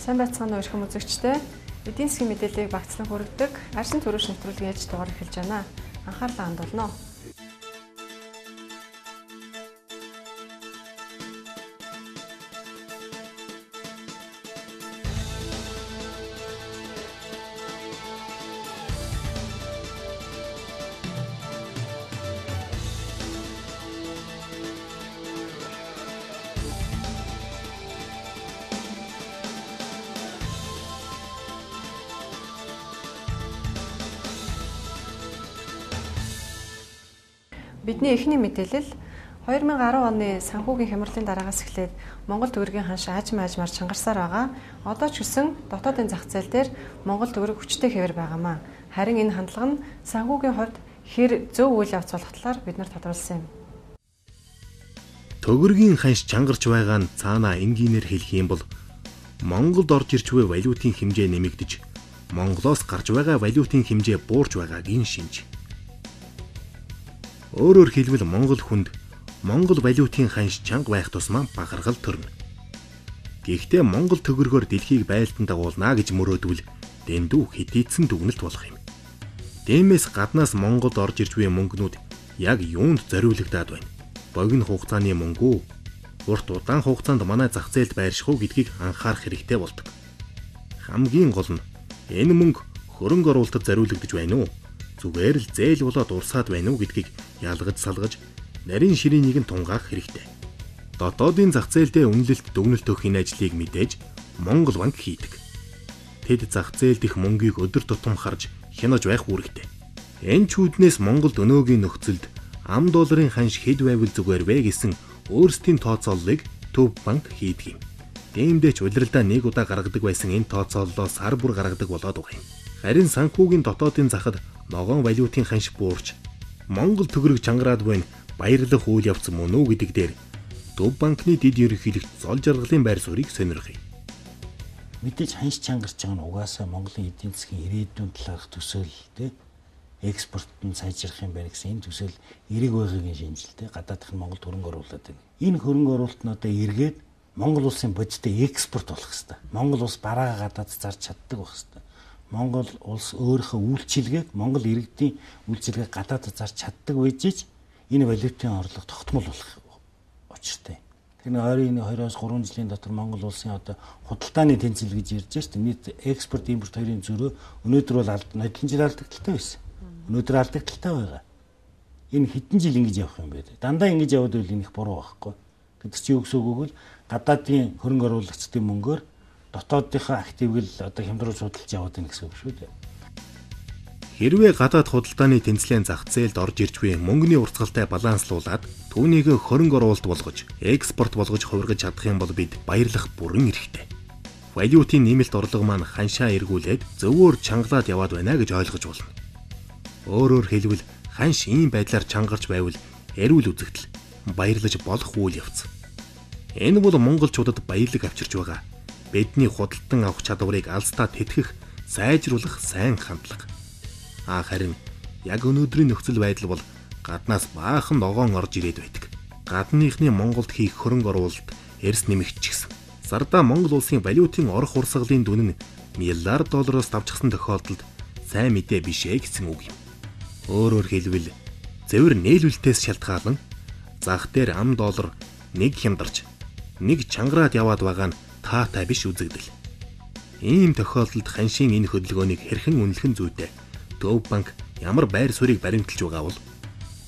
Сайн байцгаана уу эрхэм үзэгчдээ. Эдийн засгийн мэдээллийг багцлан хүргэдэг Арсын төрөш нэвтрүүлгийн ээлж дугаар эхэлж байна. Анхаарлаа хандуулно. Бидний эхний мэдээлэл 2010 оны санхүүгийн хямралын дараагаас эхлээд Монгол төгрөгийн ханш аажмаар чангарсаар байгаа. Одоо ч гэсэн дотоодын зах зээл дээр Монгол төгрөг хүчтэй хэвээр байгаамаа. Харин энэ хандлага нь санхүүгийн хувьд хэр зөв үйл явц болох талаар бид нар тодруулсан юм. Төгрөгийн ханш чангарч байгаа нь цаанаа энгийнээр хэлэх юм бол Монголд орж ирж буй валютын хэмжээ нэмэгдэж Монголоос гарч байгаа валютын хэмжээ буурч байгаагийн шинж. Өөрөөр хэлбэл Монгол хүнд Монгол валютын ханш чанга байх тусмаа бахархал төрнө. Гэхдээ Монгол төгрөгөөр дэлхийг байлдан дагуулна гэж мөрөөдвөл дэндүү хэтээцэн дүгнэлт болох юм. Дэмээс гаднаас Монголд орж ирж буй мөнгнүүд яг юунд зориулагдаад байна? Богино хугацааны мөнгө үү? Урт удаан хугацаанд манай зах зээлд байрших уу гэдгийг анхаарах хэрэгтэй болдог. Хамгийн гол нь энэ мөнгө хөрөнгө оруулалтад зориулагдж байна уу? Зүгээр л зээл болоод урсаад байна уу гэдгийг ялгаж салгаж нарийн ширээнийг нь тунгаах хэрэгтэй. Дотоодын зах зээлдээ үнэлэлт дүгнэлт өгөх энэ ажлыг мэдээж Монгол банк хийдэг. Тэд зах зээлд их мөнгийг өдөр тутам харж хянаж байх үүрэгтэй. Энэ ч үүднээс Монголд өнөөгийн нөхцөлд ам долларын ханш хэд байвал зүгээр вэ гэсэн өөрсдийн тооцооллыг Төв банк хийдэг юм. Тиймдээ ч улиралдаа нэг удаа гаргадаг байсан энэ тооцооллоо сар бүр гаргадаг болоод байгаа юм. Харин санхүүгийн дотоодын захад ногоон валютын ханш буурч Монгол төгрөг чангараад буйн баярлах үйл явц мөн үү гэдэг дээр Төв банкны дэд ерөнхийлөгч Зол Жаргалын байр суурийг сонирхъя. Мэдээж ханш чангарч байгаа нь угаасаа Монголын эдийн засгийн ирээдүйн талаарх төсөөл тэ экспорт нь сайжрах юм байна гэсэн энэ төсөөл эрэг байгаагийн шинжилтэй гадаадх нь Монголд хөрөнгө оруулаад байна. Энэ хөрөнгө оруулалт нь одоо эргээд Монгол улсын бодиттой экспорт болох хэвээр. Монгол улс бараа гадаад зарж чаддаг байх хэвээр. Монгол улс өөрийнхөө үйлчилгээг Монгол иргэдийн үйлчилгээг гадаадд зарж чаддаг байжж энэ валютын орлого тогтмол болох учиртай. Тэгэхээр ойрын 2-оос 3 жилийн дотор Монгол улсын одоо худалдааны тэнцэл гэж ярьж байна шүү дээ. Нийт экспорт импорт хоёрын зөрөө өнөөдөр бол нодлон жил алдагдaltaй байсан. Өнөөдөр алдагдaltaй байгаа. Энэ хэдэн жил ингэж явах юм бэ? Дандаа ингэж яваад байвал энэ их буруу байхгүй. Гэвч чи юу гэсэн үг вэ? Гадаадын хөрөнгө оруулагчдын мөнгөөр дотоодынхаа активгэл одоо хямдруулж судалж яваад байна гэсэн үг шүү дээ. Хэрвээ гадаад худалдааны тэнцлийн зах зээлд орж ирж буй мөнгөний уртгалтай баланслуулаад түүнийг хөрөнгө оруулалт болгож, экспорт болгож хувиргаж чадах юм бол бид баярлах бүрэн эрхтэй. Валютын нэмэлт орлого маань ханшаа эргүүлээд зөвөөр чангалаад яваад байна гэж ойлгож болно. Өөрөөр хэлбэл ханш ийм байдлаар чангарч байвал эрүүл үзэгдэл, баярлаж болох үйл явц. Энэ бол монголчуудад баялаг авчирч байгаа. Бидний худалдан авах чадварыг алстаа тэтгэх, сайжруулах сайн хандлага. Харин яг өнөөдрийн нөхцөл байдал бол гаднаас баахан ногоон орж ирээд байдаг. Гадныхны Монголд хийх хөрөнгө оруулалт эрс нэмэгдчихсэн. Сардаа Монгол улсын валютын орох урсгалын дүн нь миллиард доллароос давчсан тохиолдолд сайн мэдээ биш ээ гэсэн үг юм. Өөрөөр хэлбэл цэвэр нээлүүлэлтээс шалтгаалan зах дээр ам доллар нэг хямдарч, нэг чангараад яваад байгаа нь таатай биш үзэгдэл. Ийм тохиолдолд ханшийн энэ хөдөлгөөнийг хэрхэн үнэлэх нь зүйтэй. Төв банк ямар байр суурийг баримталж байгаа бол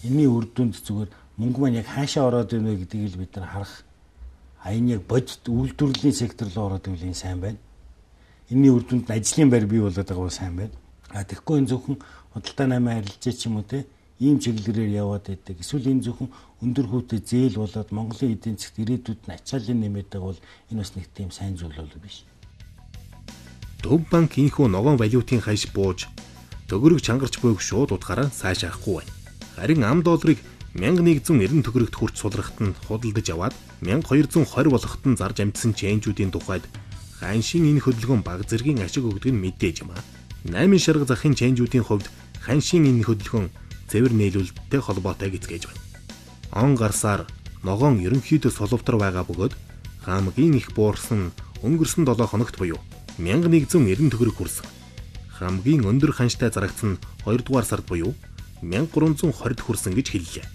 энэний үр дүнд зүгээр мөнгө маань яг хаашаа ороод ирнэ гэдгийг л бид нар харах. Энэ яг бодит үйлдвэрлэлийн сектор руу ороод ивэл энэ сайн байна. Энэний үр дүнд ажлын байр бий болоод байгаа бол сайн байна. Тэгэхгүй энэ зөвхөн худалдаа намаа арилжаа ч юм уу те ийм чиглэлээр яваад байдаг. Эсвэл энэ зөвхөн өндөр хүүтэй зээл болоод Монголын эдийн засгт ирээдүйд нь ачаалал нэмээд байгаа бол энэ бас нэг тийм сайн зүйл бол биш. Төв банк инхүү ногоон валютын ханш бууж төгрөг чангарч буйг шууд утгаараа сайш авахгүй байна. Харин ам долларыг 1190 төгрөгт хүрч сулрахт нь худалдаж аваад 1220 болоход нь зарж амжсан чэнжүүдийн тухайд ханшийн энэ хөдөлгөөн бага зэргийн ашиг өгдөг нь мэдээж юм аа. 8 шарга захын чэнжүүдийн хувьд ханшийн энэ хөдөлгөөн цэвэр нээлүүлэлттэй холбоотой гэцгээж байна. Он гарсаар ногоон ерөнхийдөө соловтор байгаа бөгөөд хамгийн их буурсан өнгөрсөн 7 хоногт буюу 1190 төгрөг хүрсэн. Хамгийн өндөр ханштай зарагдсан нь 2 дугаар сард буюу 1320 хүрсэн гэж хэллээ.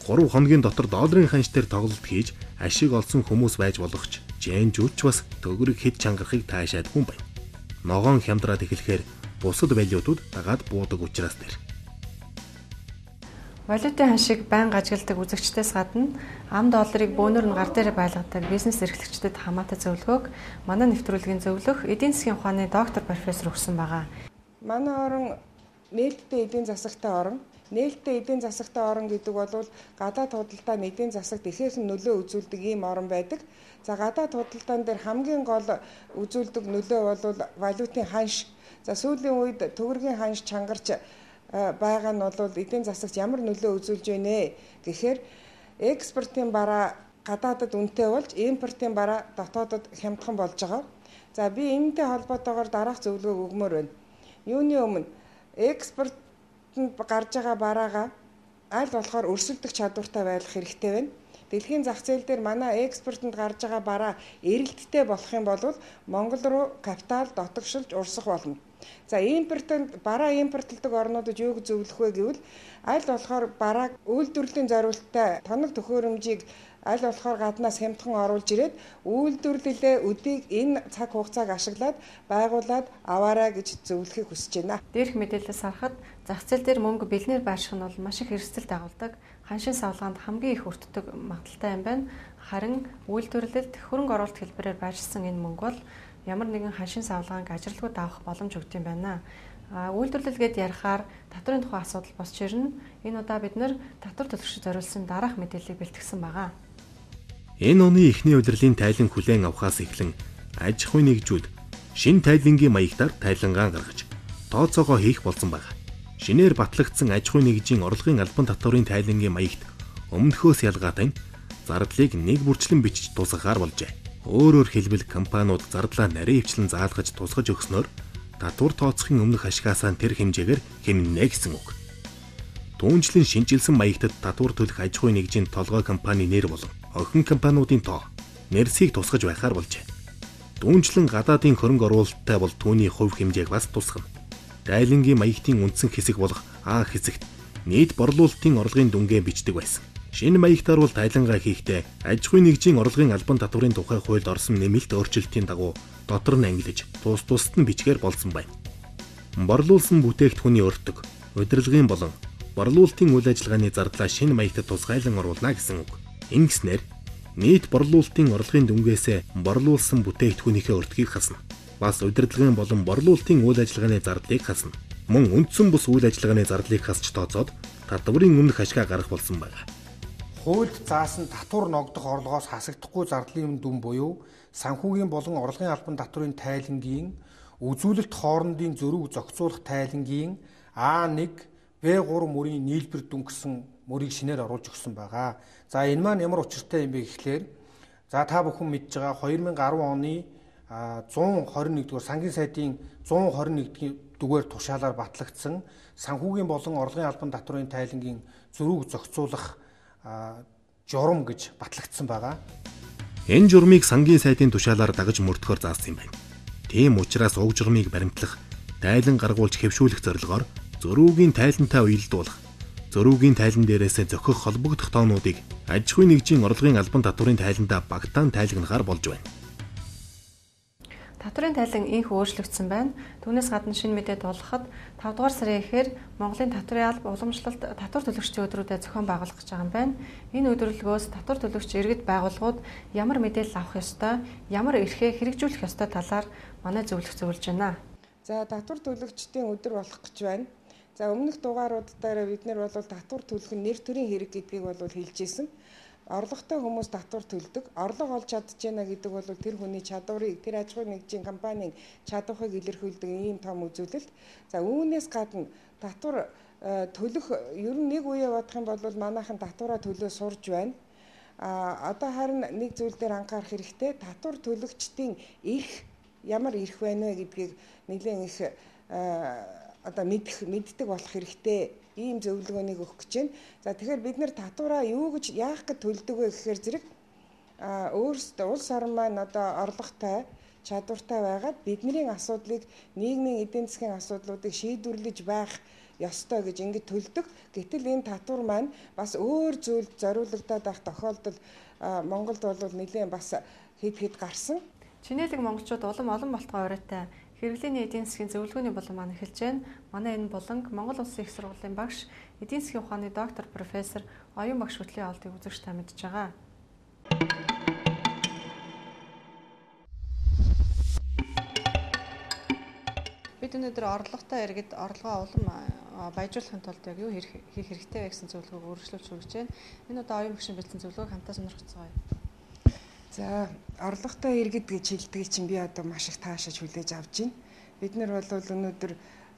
3 хоногийн дотор долларын ханш дээр тоглолт хийж ашиг олсон хүмүүс байж болох ч жэнжүүлч бас төгрөг хэд чангарахыг таашаадгүй байна. Ногоон хямдраад эхлэхээр бусад валютууд дагаад буудаг учраас тэр. Валютын ханшийг байнга ажигладаг үзэгчдээс гадна ам долларыг бөөнөр нь гар дээр байлгадаг бизнес эрхлэгчдэд хамаатай зөвлөгөөг манай нэвтрүүлгийн зөвлөх эдийн засгийн ухааны доктор профессор өгсөн байгаа. Манай орон нээлттэй эдийн засагтай орон. Нээлттэй эдийн засагтай орон гэдэг бол гадаад худалдаа эдийн засагт ихээхэн нөлөө үзүүлдэг ийм орн байдаг. За гадаад худалдаан дээр хамгийн гол үзүүлдэг нөлөө бол валютын ханш. За сүүлийн үед төгрөгийн ханш чангарч байгаа нь бол эдийн засагт ямар нөлөө үзүүлж байна гэхээр экспортын бараа гадаадад үнэтэй болж импортын бараа дотоодод хямдхан болж байгаа. За би энэтэй холбоотойгоор дараах зөвлөгөө өгмөр байна. Юуны өмнө экспортод гарч байгаа бараагаа аль болохоор өрсөлдөх чадвартай байх хэрэгтэй байна. Дэлхийн зах зээл дээр манай экспортод гарч байгаа бараа эрэлттэй болох юм бол Монгол руу капитал дотогшилж урсах болно. За бараа импортлдог орнуудад юуг зөвлөх вэ гэвэл аль болохоор барааг үйлдвэрлэлийн зорилттой тоног төхөөрөмжийг аль болохоор гаднаас хямдхан оруулж ирээд үйлдвэрлэлээ өдийг энэ цаг хугацааг ашиглаад байгуулад аваарай гэж зөвлөхийг хүсэж байна. Дээрх мэдээлэлээс харахад зах зээл дээр мөнгө бэлнээр байрших нь бол маш их эрсдэл дагуулдаг. Ханшийн савлгаанд хамгийн их өртдөг магадaltaй юм байна. Харин үйлдвэрлэлд хөрөнгө оруулалт хэлбэрээр байршсан энэ мөнгө бол ямар нэгэн ханшийн савлгаанг ажиглалгүй давах боломж өгд юм байна. Үйлдвэрлэл гээд ярихаар татварын тухай асуудал босч ирнэ. Энэ удаа бид нэр татвар төлөгчид зориулсан дараах мэдээллийг бэлтгэсэн байгаа. Энэ оны эхний удирлын тайлан хүлээн авахаас эхлэн аж ахуйн нэгжүүд шинэ тайлангийн маягтаар тайлангаа гаргаж тооцоогоо хийх болсон байна. Шинээр батлагдсан аж ахуйн нэгжийн орлогын албан татварын тайлангийн маягт өмнөхөөс ялгаатай зардлыг нэг бүрчлэн бичиж тусгахаар болжээ. Өөрөөр хэлбэл компаниуд зардлаа нарийн хвчлэн заалгаж тусгаж өгснөөр татвар тооцохын өмнөх ашигасаа тэр хэмжээгээр хэмнэнэ гэсэн үг. Түүнчлэн шинжилсэн маягтад татвар төлөх аж ахуйн нэгжийн толгой компани нэр болон охин компаниудын тоо, нэрсийг тусгаж байхаар болжээ. Түүнчлэн гадаадын хөрөнгө оруулалттай бол түүний хувь хэмжээг бас тусгана. Тайлангийн маягтын үндсэн хэсэг болох А хэсэгт нийт борлуулалтын орлогын дүнгээ бичдэг байсан. Шинэ маягтаар бол тайлангаа хийхдээ аж ахуйн нэгжийн орлогын албан татварын тухай хуульд орсон нэмэлт өөрчлөлтийн дагуу дотор нь ангилж, тусад нь бичгээр болсон байна. Борлуулсан бүтээгдэхүүний өртөг, удирдлагын болон борлуулалтын үйл ажиллагааны зардлаа шинэ маягтад тусгайлан оруулна гэсэн үг. Ингэснээр нийт борлуулалтын орлогын дүнгээсээ борлуулсан бүтээгдэхүүнийхээ өртгийг хасна. Бас удирдлагын болон борлуулалтын үйл ажиллагааны зардлыг хасна. Мөн үндсэн бус үйл ажиллагааны зардлыг хасч тооцоод татварын өмнөх ашгаа гаргах болсон байна. Хуульд заасан татвар ногдох орлогоос хасагдахгүй зардлын дүн буюу санхүүгийн болон орлогын албан татварын тайлангийн үзүүлэлт хоорондын зөрүүг зохицуулах тайлангийн А1, Б3 мөрийн нийлбэр дүн гэсэн мөрийг шинээр оруулж өгсөн байгаа. За энэ маань ямар учиртай юм бэ гэхлээр та бүхэн мэдж байгаа 2010 оны 121 дугаар сангийн сайдын 121 дугаар тушаалаар батлагдсан санхүүгийн болон орлогын албан татварын тайлангийн зөрүүг зохицуулах журам гэж батлагдсан байгаа. Энэ журмыг сангийн сайдын тушаалаар дагаж мөрдөхөөр заасан юм байна. Тийм учраас уг журмыг баримтлах, тайлан гаргуулж хэвшүүлэх зорилгоор зөрүүгийн тайлантай уялдуулах, зөрүүгийн тайлан дээрээс зохих холбогдох тоонуудыг аж ахуйн нэгжийн орлогын албан татварын тайландаа багтаан тайлгнахаар болж байна. Татварын тайлан инх өөрчлөгдсөн байна. Түүнээс гадна шинэ мэдээ дуулгахад 5 дугаар сарын эхээр Монголын татварын алба уламжлалт татвар төлөгчдийн өдрүүдэд зохион байгуулах гэж байгаа юм байна. Энэ өдрөлгөөс татвар төлөгч иргэд байгууллагууд ямар мэдээлэл авах ёстой, ямар эрхээ хэрэгжүүлэх ёстой талаар манай зөвлөх зөвлөж байна. За татвар төлөгчдийн өдөр болох гэж байна. За өмнөх дугаарууд дээр бид нар бол татвар төлөх нь нэр төрийн хэрэг гэдгийг бол хэлж ирсэн. Орлоготой хүмүүс татвар төлдөг. Орлого олж чадж байна гэдэг бол тэр хүний чадварыг, тэр аж ахуйн нэгжийн компанийн чадварыг илэрхийлдэг ийм том үзүүлэлт. За үүнээс гадна татвар төлөх ер нь нэг үе бодох юм бол манайхан татвараа төлөө сурж байна. Одоо харин нэг зүйл дээр анхаарах хэрэгтэй. Татвар төлөгчдийн эрх ямар эрх байна вэ гэдгийг нэлээд их одоо мэддэг болох хэрэгтэй. Ийм зөвлөгөөнийг өгөх гэж байна. За тэгэхээр бид нэр татвараа юу гэж яах гэж төлдөг вэ гэхээр зэрэг өөрсдөө улс орн маань одоо орлоготой чадвартай байгаад бидний асуудлыг, нийгмийн эдийн засгийн асуудлуудыг шийдвэрлэж байх ёстой гэж ингэж төлдөг. Гэтэл энэ татвар маань бас өөр зүйлд зориулагдаад байх тохиолдол Монголд бол нэлээд бас хэд гарсан. Чинээлэг монголчууд улам олон болтгой оройтой хэрэглээний эдийн засгийн зөвлөгөөний болон маань эхэлж байна. Манай энэ болонг Монгол Улсын их сургуулийн багш, эдийн засгийн ухааны доктор профессор Оюун багш хөтлийн олдыг үзэгч та мэдж байгаа. Бид өнөөдөр орлоготой иргэд орлогоо улам баяжуулахын тулд яг юу хийх хэрэгтэй вэ гэсэн зөвлөгөөг өөрчлөлт хүргэж байна. Энэ удаа Оюун багшийн бэлдсэн зөвлөгөөг хамтаа сонирхцгаая. За, орлоготой иргэд гэж хэлдгийг чинь би одоо маш их таашааж хүлээж авч байна. Бид нар бол өнөөдөр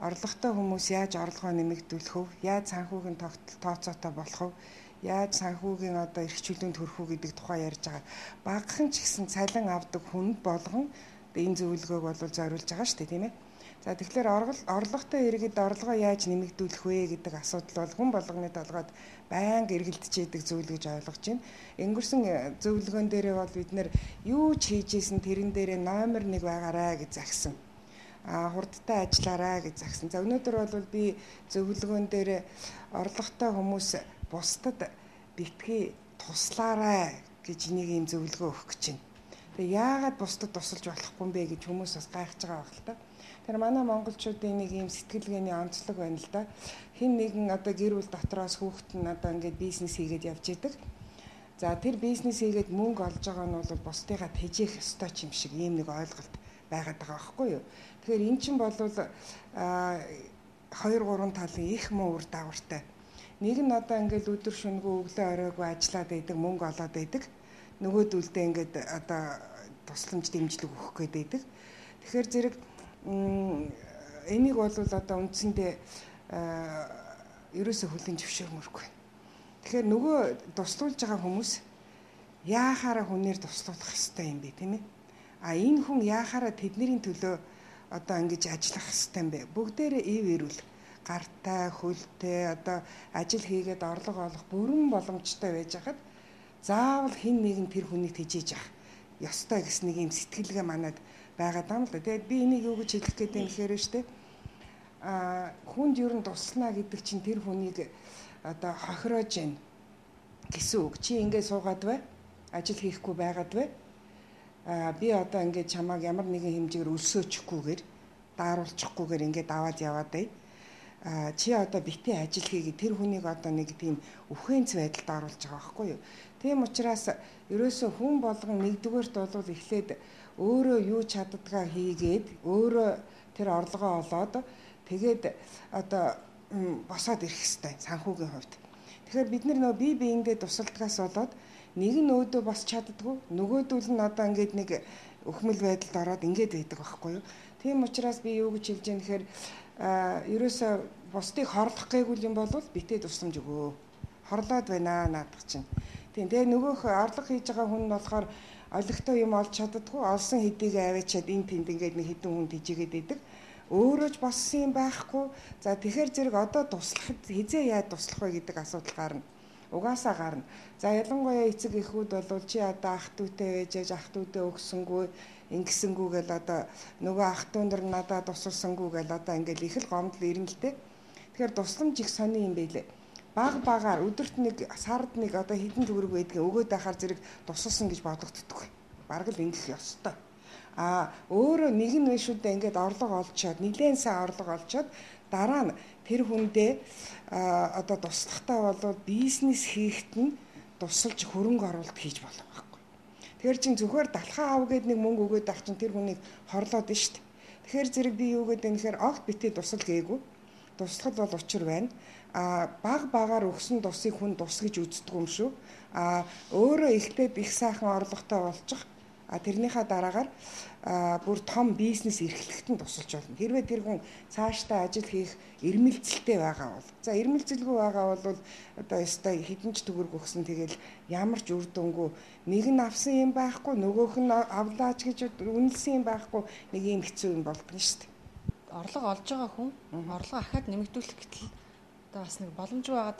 орлоготой хүмүүс яаж орлогоо нэмэгдүүлэх вэ? Яаж санхүүгийн тооцоотой болох вэ? Яаж санхүүгийн одоо эрх чөлөөнд хүрэх вэ гэдэг тухай ярьж байгаа. Багахан ч гэсэн цалин авдаг хүнд болгон энэ зөвлөгөөг бол зориулж байгаа шүү дээ, тийм ээ. За, тэгэхээр орлоготой иргэд орлогоо яаж нэмэгдүүлэх вэ гэдэг асуудал бол хүн болгоны толгойд байнга эргэлдэж идэг зүйл гэж ойлгож байна. Өнгөрсөн зөвлөгөөн дээрээ бол бид нэр юу ч хийжсэн тэрэн дээрээ номер 1 байгаарай гэж загсан. Хурдтай ажиллаарай гэж загсан. За, өнөөдөр бол би зөвлөгөөн дээрээ орлоготой хүмүүс бусдад битгий туслаарай гэж нэг юм зөвлөгөө өгөх гэж байна. Тэгээ яагаад бусдад тусалж болохгүй юм бэ гэж хүмүүс бас гайхаж байгаа байх л та. Тэр манай монголчуудын нэг юм сэтгэлгээний онцлог байна л да. Хэн нэгэн одоо гэр бүл дотроос хүүхэд нь одоо ингээд бизнес хийгээд явж идэг. За, тэр бизнес хийгээд мөнгө олж байгаа нь бол бусдыгаа тэжээх ёстой юм шиг ийм нэг ойлголт байгаад байгаа байхгүй юу. Тэгэхээр эн чинь бол 2-3 талын их муу үр дагавартай. Нэг нь одоо ингээд өдөр шөнөгүй өглөө оройгүй ажиллаад байдаг, мөнгө олоод байдаг. Нөгөөдөлдөө ингээд одоо тусламж дэмжлэг өгөх гээд байдаг. Тэгэхээр зэрэг энийг бол одоо үндсэндээ ерөөсөө хүлэн зөвшөөрмөргүй. Тэгэхээр нөгөө туслуулж байгаа хүмүүс яахаараа хүнээр туслуулах хэрэгтэй юм бэ, тийм ээ? Энэ хүн яахаараа тэдний төлөө одоо ингэж ажиллах хэрэгтэй юм бэ? Бүгдээрээ ив ирүүл гартай, хөлтэй одоо ажил хийгээд орлого олох бүрэн боломжтой байж хахад заавал хэн нэгэн тэр хүнийг тэжээж авах ёстой гэсэн нэг юм сэтгэлгээ манад байгаа даа л да. Тэгээд би энийг юу гэж хэлэх гээд юм гэхээр штэ хүнд ер нь туслана гэдэг чинь тэр хүнийг одоо хохироож гин гэсэн үг. Чи ингээд суугаад бай, ажил хийхгүй байгаад бай. Би одоо ингээд чамааг ямар нэгэн хэмжээгээр өлсөөчихгүйгээр, дааруулчихгүйгээр ингээд аваад яваад бай. Чи одоо битээ ажил хийгээ тэр хүнийг одоо нэг тийм үхэнц байдалд оруулж байгаа байхгүй юу. Тийм учраас ерөөсөө хүн болгон нэгдүгээрт бол эхлээд өөрөө юу чаддгаа хийгээд өөрөө тэр орлогоо олоод тэгээд одоо босоод ирэх хэрэгтэй санхүүгийн хувьд. Тэгэхээр бид нөө бие биендээ тусалдгаас болоод нэг нь өөдөө босч чаддгүй, нөгөөдөл нь одоо ингээд нэг өхмөл байдалд ороод ингээд байдаг байхгүй юу. Тийм учраас би юу гэж хэлж яах гэхээр ерөөсөө бусдыг хорлох гээгүй юм бол битээ тусламж өгөө. Хорлоод байна наадах чинь. Тийм тэгээ нөгөөх орлого хийж байгаа хүн нь болохоор олигтой юм олж чаддгүй, олсон хэдийг аваачаад энэ тэнд ингээд нэг хэдэн хүн тийжгээд идэг. Өөрөө ч боссон юм байхгүй. За тэгэхээр зэрэг одоо туслахад хизээ яа туслах вэ гэдэг асуудал гарна. Угаасаа гарна. За ялангуяа эцэг эхүүд бол чи одоо ах дүүтэй байж ах дүүдээ өгсөнгөө ингэсэнгүү гэл одоо нөгөө ах дүү нар надад тусалсангүү гэл одоо ингээл их л гомдол ирнэ л дээ. Тэгэхээр тусламж их сони юм байлээ. Баг-багаар өдөрт нэг сард нэг одоо хэдэн төгрөг байдгийг өгөөд байхаар зэрэг тусалсан гэж бодогддоггүй. Бараг л ингэх ёстой. Өөрөө нэг нь шүдээ ингээд орлого олчоод нэлээд сайн орлого олчоод дараа нь тэр хүндээ одоо туслахтаа бол бизнес хийхэд нь тусалж хөрөнгө оруулалт хийж болох байхгүй. Тэгэхээр чин зөвхөр далхаа ав гээд нэг мөнгө өгөөд ах чин тэр хүнийг хорлоод нь шүү дээ. Тэгэхээр зэрэг би юу гэдэг юм гэхээр огт битээ тусал гээгүй. Туслахад бол учир байна. Баг-багаар өгсөн тусыг хүн тус гэж үздэг юм шүү. Өөрөө ихтэй их сайхан орлоготой болчих. Тэрнийхээ дараагаар бүр том бизнес эрхлэхэд нь тусалж болно. Хэрвээ тэр хүн цаашдаа ажил хийх эрмэлзэлтэй байгаа бол. За эрмэлзэлгүй байгаа бол одоо ёстой хэдэнч төгрөг өгсөн тэгэл ямар ч үр дүнгүй нэг нь авсан юм байхгүй нөгөөх нь авлаач гэж үнэлсэн юм байхгүй нэг юм хэцүү юм болдго шүү дээ. Орлого олж байгаа хүн орлого ахаад нэмэгдүүлэх гэтэл одоо бас нэг боломжгүй байгаа